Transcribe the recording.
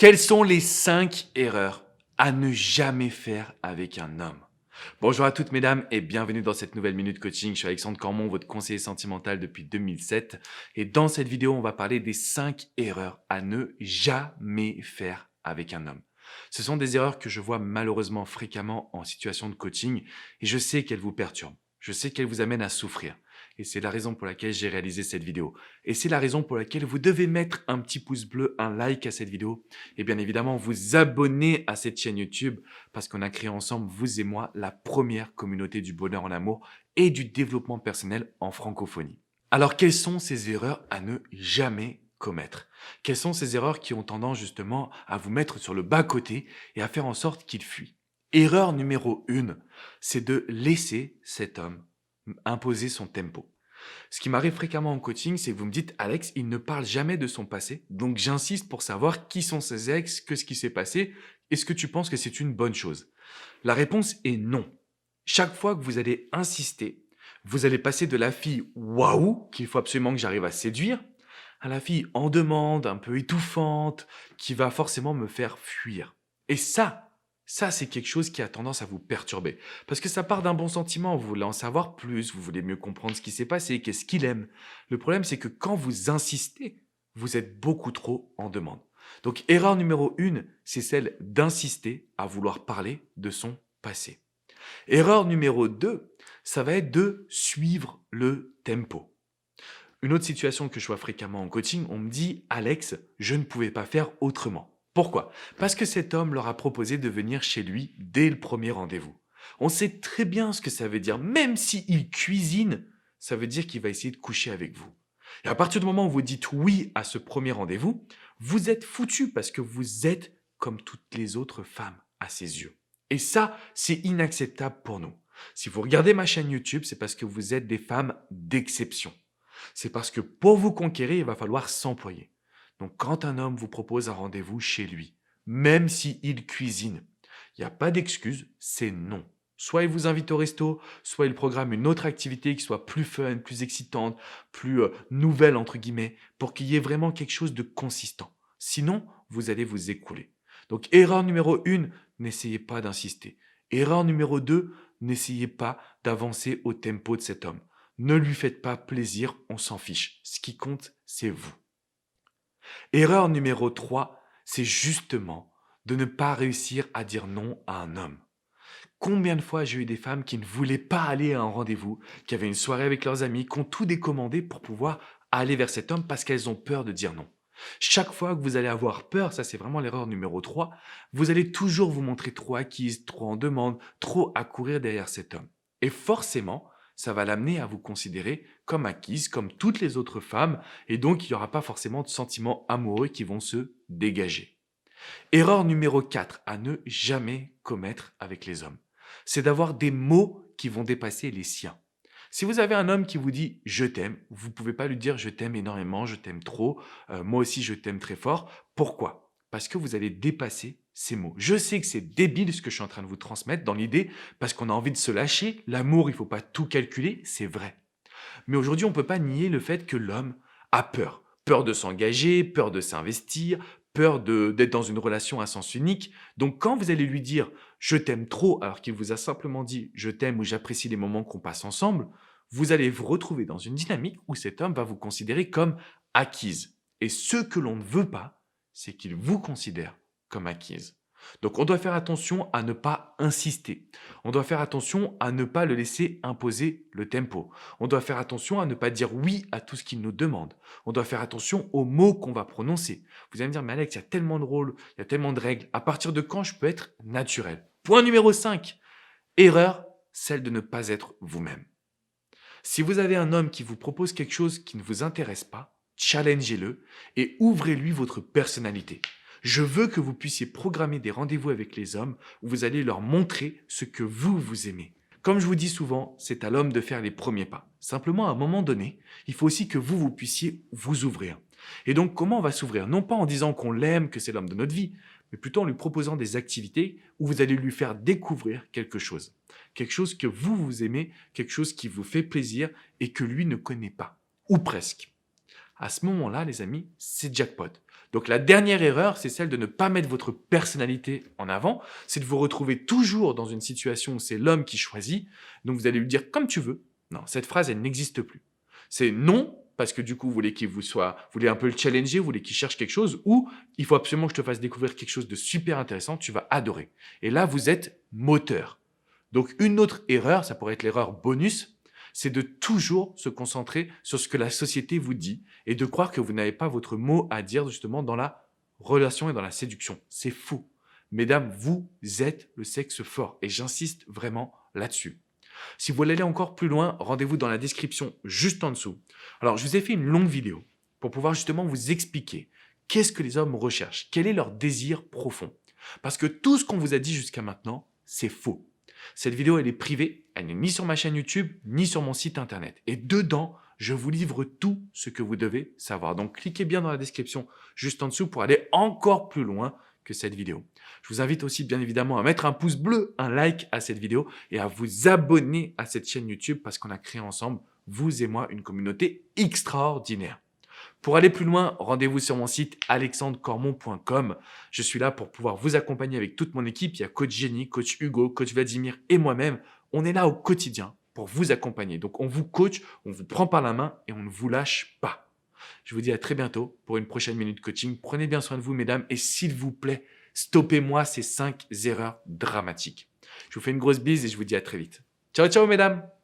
Quelles sont les 5 erreurs à ne jamais faire avec un homme? Bonjour à toutes mesdames et bienvenue dans cette nouvelle Minute Coaching. Je suis Alexandre Cormon, votre conseiller sentimental depuis 2007. Et dans cette vidéo, on va parler des 5 erreurs à ne jamais faire avec un homme. Ce sont des erreurs que je vois malheureusement fréquemment en situation de coaching et je sais qu'elles vous perturbent. Je sais qu'elles vous amènent à souffrir. Et c'est la raison pour laquelle j'ai réalisé cette vidéo. Et c'est la raison pour laquelle vous devez mettre un petit pouce bleu, un like à cette vidéo et bien évidemment vous abonner à cette chaîne YouTube parce qu'on a créé ensemble, vous et moi, la première communauté du bonheur en amour et du développement personnel en francophonie. Alors, quelles sont ces erreurs à ne jamais commettre? Quelles sont ces erreurs qui ont tendance justement à vous mettre sur le bas-côté et à faire en sorte qu'il fuit? Erreur numéro 1, c'est de laisser cet homme imposer son tempo. Ce qui m'arrive fréquemment en coaching, c'est que vous me dites, Alex, il ne parle jamais de son passé, donc j'insiste pour savoir qui sont ses ex, que ce qui s'est passé. Est-ce que tu penses que c'est une bonne chose? La réponse est non. Chaque fois que vous allez insister, vous allez passer de la fille waouh, qu'il faut absolument que j'arrive à séduire, à la fille en demande, un peu étouffante, qui va forcément me faire fuir. Et ça c'est quelque chose qui a tendance à vous perturber. Parce que ça part d'un bon sentiment, vous voulez en savoir plus, vous voulez mieux comprendre ce qui s'est passé, qu'est-ce qu'il aime. Le problème c'est que quand vous insistez, vous êtes beaucoup trop en demande. Donc erreur numéro 1, c'est celle d'insister à vouloir parler de son passé. Erreur numéro 2, ça va être de suivre le tempo. Une autre situation que je vois fréquemment en coaching, on me dit « Alex, je ne pouvais pas faire autrement ». Pourquoi? Parce que cet homme leur a proposé de venir chez lui dès le premier rendez-vous. On sait très bien ce que ça veut dire. Même s'il cuisine, ça veut dire qu'il va essayer de coucher avec vous. Et à partir du moment où vous dites oui à ce premier rendez-vous, vous êtes foutu parce que vous êtes comme toutes les autres femmes à ses yeux. Et ça, c'est inacceptable pour nous. Si vous regardez ma chaîne YouTube, c'est parce que vous êtes des femmes d'exception. C'est parce que pour vous conquérir, il va falloir s'employer. Donc quand un homme vous propose un rendez-vous chez lui, même s'il cuisine, il n'y a pas d'excuse, c'est non. Soit il vous invite au resto, soit il programme une autre activité qui soit plus fun, plus excitante, plus nouvelle entre guillemets, pour qu'il y ait vraiment quelque chose de consistant. Sinon, vous allez vous écouler. Donc erreur numéro 1, n'essayez pas d'insister. Erreur numéro 2, n'essayez pas d'avancer au tempo de cet homme. Ne lui faites pas plaisir, on s'en fiche. Ce qui compte, c'est vous. Erreur numéro 3, c'est justement de ne pas réussir à dire non à un homme. Combien de fois j'ai eu des femmes qui ne voulaient pas aller à un rendez-vous, qui avaient une soirée avec leurs amis, qui ont tout décommandé pour pouvoir aller vers cet homme parce qu'elles ont peur de dire non. Chaque fois que vous allez avoir peur, ça c'est vraiment l'erreur numéro 3, vous allez toujours vous montrer trop acquise, trop en demande, trop à courir derrière cet homme. Et forcément, ça va l'amener à vous considérer comme acquise, comme toutes les autres femmes, et donc il n'y aura pas forcément de sentiments amoureux qui vont se dégager. Erreur numéro 4 à ne jamais commettre avec les hommes, c'est d'avoir des mots qui vont dépasser les siens. Si vous avez un homme qui vous dit « je t'aime », vous ne pouvez pas lui dire « je t'aime énormément, je t'aime trop, moi aussi je t'aime très fort ». Pourquoi? Parce que vous allez dépasser ces mots. Je sais que c'est débile ce que je suis en train de vous transmettre dans l'idée, parce qu'on a envie de se lâcher. L'amour, il ne faut pas tout calculer, c'est vrai. Mais aujourd'hui, on ne peut pas nier le fait que l'homme a peur. Peur de s'engager, peur de s'investir, peur d'être dans une relation à sens unique. Donc quand vous allez lui dire « je t'aime trop » alors qu'il vous a simplement dit « je t'aime » ou « j'apprécie les moments qu'on passe ensemble », vous allez vous retrouver dans une dynamique où cet homme va vous considérer comme acquise. Et ce que l'on ne veut pas, c'est qu'il vous considère comme acquise. Donc on doit faire attention à ne pas insister. On doit faire attention à ne pas le laisser imposer le tempo. On doit faire attention à ne pas dire oui à tout ce qu'il nous demande. On doit faire attention aux mots qu'on va prononcer. Vous allez me dire, mais Alex, il y a tellement de rôles, il y a tellement de règles. À partir de quand je peux être naturel? Point numéro 5. Erreur, celle de ne pas être vous-même. Si vous avez un homme qui vous propose quelque chose qui ne vous intéresse pas, challengez-le et ouvrez-lui votre personnalité. Je veux que vous puissiez programmer des rendez-vous avec les hommes où vous allez leur montrer ce que vous aimez. Comme je vous dis souvent, c'est à l'homme de faire les premiers pas. Simplement, à un moment donné, il faut aussi que vous puissiez vous ouvrir. Et donc, comment on va s'ouvrir? Non pas en disant qu'on l'aime, que c'est l'homme de notre vie, mais plutôt en lui proposant des activités où vous allez lui faire découvrir quelque chose. Quelque chose que vous aimez, quelque chose qui vous fait plaisir et que lui ne connaît pas. Ou presque. À ce moment-là, les amis, c'est jackpot. Donc la dernière erreur, c'est celle de ne pas mettre votre personnalité en avant. C'est de vous retrouver toujours dans une situation où c'est l'homme qui choisit. Donc vous allez lui dire comme tu veux. Non, cette phrase, elle n'existe plus. C'est non, parce que du coup, vous voulez qu'il vous soit, vous voulez un peu le challenger, vous voulez qu'il cherche quelque chose, ou il faut absolument que je te fasse découvrir quelque chose de super intéressant, tu vas adorer. Et là, vous êtes moteur. Donc une autre erreur, ça pourrait être l'erreur bonus, c'est de toujours se concentrer sur ce que la société vous dit et de croire que vous n'avez pas votre mot à dire justement dans la relation et dans la séduction. C'est faux. Mesdames, vous êtes le sexe fort et j'insiste vraiment là-dessus. Si vous voulez aller encore plus loin, rendez-vous dans la description juste en dessous. Alors, je vous ai fait une longue vidéo pour pouvoir justement vous expliquer qu'est-ce que les hommes recherchent, quel est leur désir profond. Parce que tout ce qu'on vous a dit jusqu'à maintenant, c'est faux. Cette vidéo, elle est privée, elle n'est ni sur ma chaîne YouTube, ni sur mon site internet. Et dedans, je vous livre tout ce que vous devez savoir. Donc, cliquez bien dans la description juste en dessous pour aller encore plus loin que cette vidéo. Je vous invite aussi bien évidemment à mettre un pouce bleu, un like à cette vidéo et à vous abonner à cette chaîne YouTube parce qu'on a créé ensemble, vous et moi, une communauté extraordinaire. Pour aller plus loin, rendez-vous sur mon site alexandrecormon.com. Je suis là pour pouvoir vous accompagner avec toute mon équipe. Il y a coach Jenny, coach Hugo, coach Vladimir et moi-même. On est là au quotidien pour vous accompagner. Donc on vous coach, on vous prend par la main et on ne vous lâche pas. Je vous dis à très bientôt pour une prochaine minute coaching. Prenez bien soin de vous, mesdames, et s'il vous plaît, stoppez-moi ces 5 erreurs dramatiques. Je vous fais une grosse bise et je vous dis à très vite. Ciao, ciao, mesdames!